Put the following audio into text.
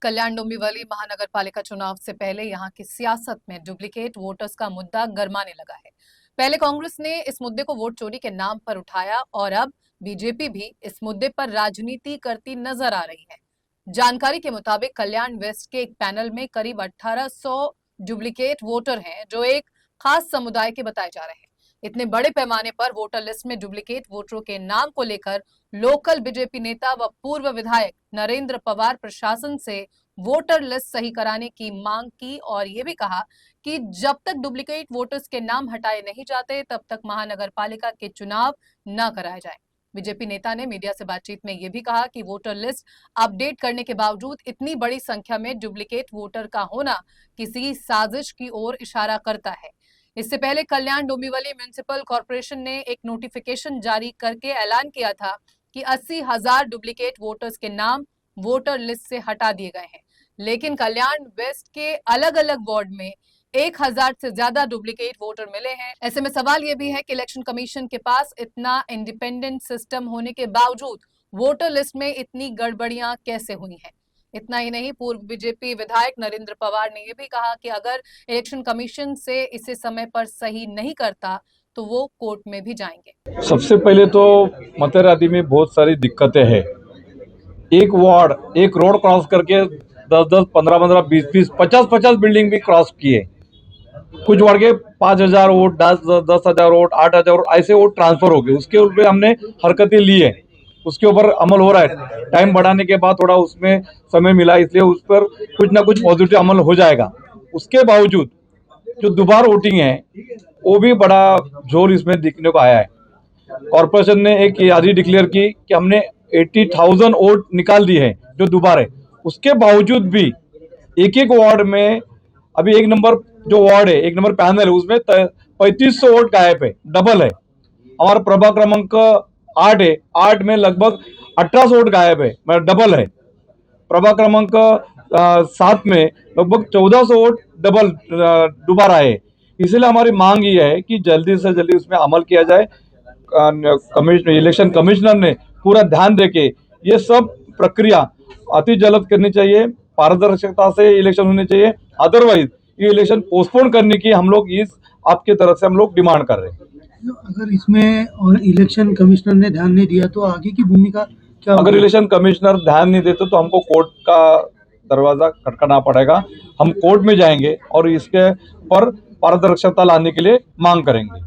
कल्याण डोंबिवली महानगर पालिका चुनाव से पहले यहां की सियासत में डुप्लीकेट वोटर्स का मुद्दा गरमाने लगा है। पहले कांग्रेस ने इस मुद्दे को वोट चोरी के नाम पर उठाया और अब बीजेपी भी इस मुद्दे पर राजनीति करती नजर आ रही है। जानकारी के मुताबिक कल्याण वेस्ट के एक पैनल में करीब 1800 डुप्लीकेट वोटर हैं, जो एक खास समुदाय के बताए जा रहे हैं। इतने बड़े पैमाने पर वोटर लिस्ट में डुप्लीकेट वोटरों के नाम को लेकर लोकल बीजेपी नेता व पूर्व विधायक नरेंद्र पवार प्रशासन से वोटर लिस्ट सही कराने की मांग की और ये भी कहा कि जब तक डुप्लीकेट वोटर्स के नाम हटाए नहीं जाते तब तक महानगर पालिका के चुनाव न कराए जाए। बीजेपी नेता ने मीडिया से बातचीत में यह भी कहा कि वोटर लिस्ट अपडेट करने के बावजूद इतनी बड़ी संख्या में डुप्लीकेट वोटर का होना किसी साजिश की ओर इशारा करता है। इससे पहले कल्याण डोंबिवली म्युनिसिपल कॉर्पोरेशन ने एक नोटिफिकेशन जारी करके ऐलान किया था कि 80,000 डुप्लीकेट वोटर्स के नाम वोटर लिस्ट से हटा दिए गए हैं, लेकिन कल्याण वेस्ट के अलग अलग वार्ड में 1,000 से ज्यादा डुप्लीकेट वोटर मिले हैं। ऐसे में सवाल यह भी है कि इलेक्शन कमीशन के पास इतना इंडिपेंडेंट सिस्टम होने के बावजूद वोटर लिस्ट में इतनी गड़बड़ियां कैसे हुई हैं। इतना ही नहीं, पूर्व बीजेपी विधायक नरेंद्र पवार ने यह भी कहा कि अगर इलेक्शन कमीशन से इसे समय पर सही नहीं करता तो वो कोर्ट में भी जाएंगे। सबसे पहले तो मतदारी में बहुत सारी दिक्कतें हैं। एक वार्ड एक रोड क्रॉस करके 10-10, 15-15, 20-20, 50-50 बिल्डिंग भी क्रॉस किए। कुछ वार्ड के 5,000 वोट, 10,000 वोट, 8,000 वोट ऐसे वोट ट्रांसफर हो गए। उसके ऊपर हमने हरकतें ली है, उसके ऊपर अमल हो रहा है। टाइम बढ़ाने के बाद थोड़ा उसमें समय मिला, इसलिए उस पर कुछ ना कुछ पॉजिटिव अमल हो जाएगा। उसके बावजूद जो दोबारा वोटिंग है वो भी बड़ा जोर इसमें दिखने को आया है। कॉर्पोरेशन ने एक यादी डिक्लेयर की कि हमने 80,000 वोट निकाल दिए हैं जो दोबारा है। उसके बावजूद भी एक एक वार्ड में अभी एक नंबर जो वार्ड है, एक नंबर पैनल है, उसमें 3500 वोट गायब है, डबल है। हमारा प्रभाग क्रमांक 8 है, 8 में लगभग 1800 वोट गायब है, मतलब डबल है। प्रभाग क्रमांक 7 में लगभग 1400 वोट डबल दोबारा है। इसलिए हमारी मांग ये है कि जल्दी से जल्दी उसमें अमल किया जाए। इलेक्शन कमिश्नर ने पूरा ध्यान देके ये सब प्रक्रिया अति जल्द करनी चाहिए, पारदर्शिता से इलेक्शन होने चाहिए। अदरवाइज ये इलेक्शन पोस्टपोन करने की हम लोग इस आपके तरफ से हम लोग डिमांड कर रहे हैं। अगर इसमें और इलेक्शन कमिश्नर ने ध्यान नहीं दिया तो आगे की भूमिका क्या होगी? अगर इलेक्शन कमिश्नर ध्यान नहीं देते तो हमको कोर्ट का दरवाजा खटखटाना पड़ेगा। हम कोर्ट में जाएंगे और इसके पर पारदर्शिता लाने के लिए मांग करेंगे।